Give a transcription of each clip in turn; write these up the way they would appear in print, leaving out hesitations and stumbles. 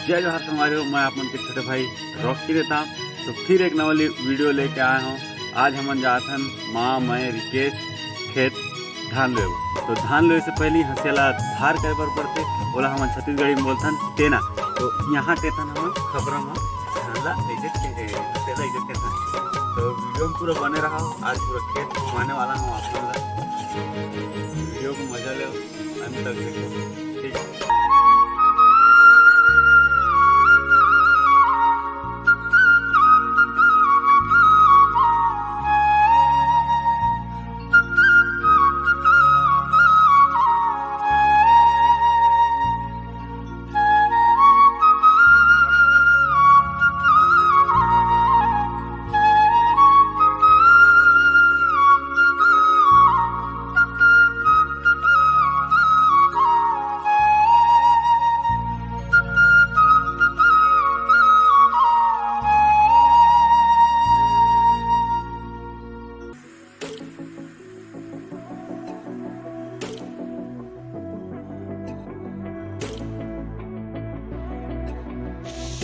जय जोहार संगवारी हो, मैं अपन के छोटे भाई रॉकी रहता हूँ। तो फिर एक नवली वीडियो लेके आया हूँ। आज हम जाथन माँ मैं रिकेश खेत धान ले। तो धान ले से पहले हंसेला धार करे बर पड़ते, बोला हम छत्तीसगढ़ी में बोलथन टेना। तो यहाँ टेथन हम खबर में धान तो वीडियो में पूरा बने रहा हूँ। आज पूरा खेत घुमाने वाला हूँ आप वीडियो को मजा ले अंत तक देखो, ठीक है।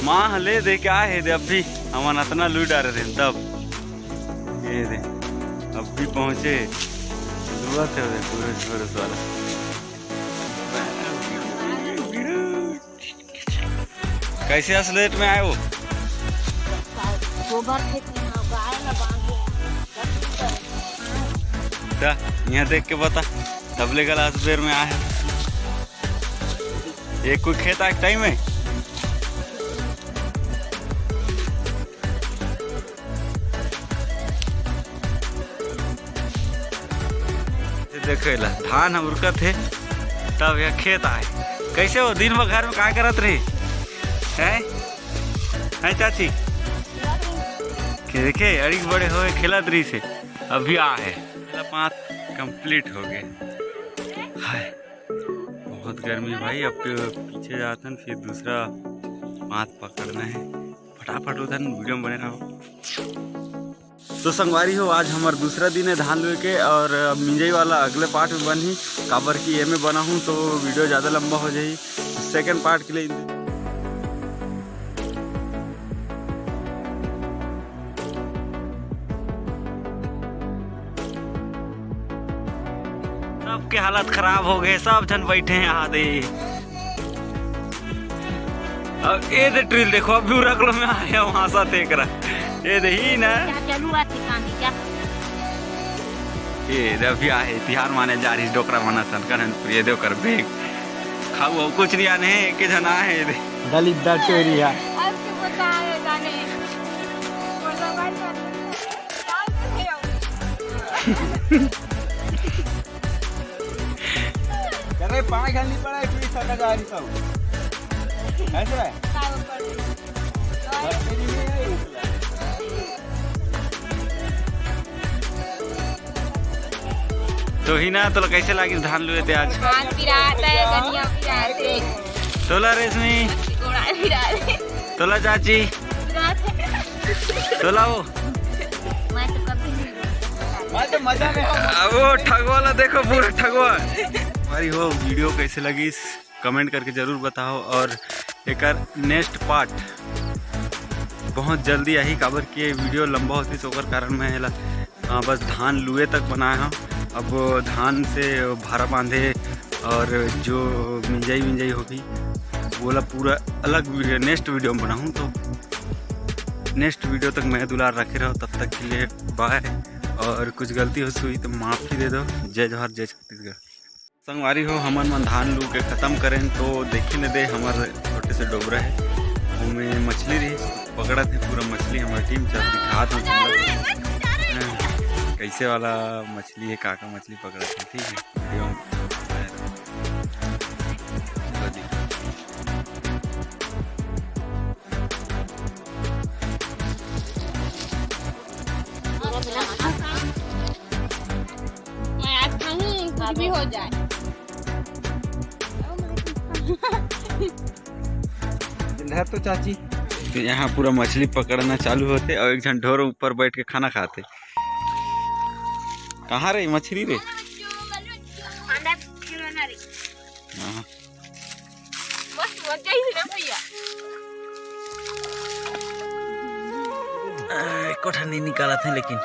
माँ हले दे क्या है दे अभी हम इतना लू डारे थे तब ये दे अभी पहुँचे जरूरत है पूरे सूरज वाला। कैसे असलेट में आए वो यहाँ देख के बता तबले का लास्ट बेर में आए एक कोई खेत आए टाइम में देखेला धान हम रुकत थे तब यह खेत आए। कैसे हो दिन भर घर में क्या करत रही हैं चाची देखे अड़िक बड़े हो खेलत रही से अभी आए 5 कंप्लीट हो गए। हाय बहुत गर्मी भाई, अब पीछे जातन फिर दूसरा 5 पकड़ना है। फटाफट उधर वीडियो में बने रहो। तो संगवारी हो आज हमारा दूसरा दिन है धान लुए के, और मिंजई वाला अगले पार्ट में बनी काबर की ये में बना हूँ तो वीडियो ज़्यादा लंबा हो जाए। सेकंड पार्ट के लिए सबके हालत खराब हो गए, सब जन बैठे हैं यहाँ दे। अब ये दे ट्रिल देखो अभी रगड़ो में आया वहाँ सा देख रहा ये दही ना ये अभी आए तिहार माने जा रही डोकरा माना सन करन ये दो कर बेग खाऊ कुछ नहीं आने एक जना है दलित दा चोरिया करे 5 घंटे पड़ा है 20 टका गाड़ी सब ऐसे है तो ही ना तो कैसे लगी धान लुए थे आज तोला रेशमी तोला चाची तोला वो वो ठगवाला देखो पूरा ठगवा हमारी हो। वीडियो कैसे लगी कमेंट करके जरूर बताओ, और एक नेक्स्ट पार्ट बहुत जल्दी आई काबर की वीडियो लंबा होती तो कारण मैं बस धान लुए तक बनाया हूँ। अब धान से भारा बांधे और जो मिंजाई होगी बोला पूरा अलग वीडियो नेक्स्ट वीडियो में बनाऊँ। तो नेक्स्ट वीडियो तक मैं दुलार रखे रहो, तब तक के लिए बाय। और कुछ गलती हो हुई तो माफ़ी दे दो। जय जोहार जय छत्तीसगढ़। संगवारी हो हमन मन धान लू के ख़त्म करें तो देखी न दे हमारे छोटे से डोबरा है उनमें मछली रही पकड़ा थे पूरा मछली हमारी टीम चल दिखात में कैसे वाला मछली है काका मछली पकड़ा था, ठीक है वीडियो भी हो जाए तो चाची तो यहाँ पूरा मछली पकड़ना चालू होते और एक जन ढोर ऊपर बैठ के खाना खाते। कहाँ रही मछली रे? बस मजा ही ना भैया। एको ठन नहीं निकालत हैं, लेकिन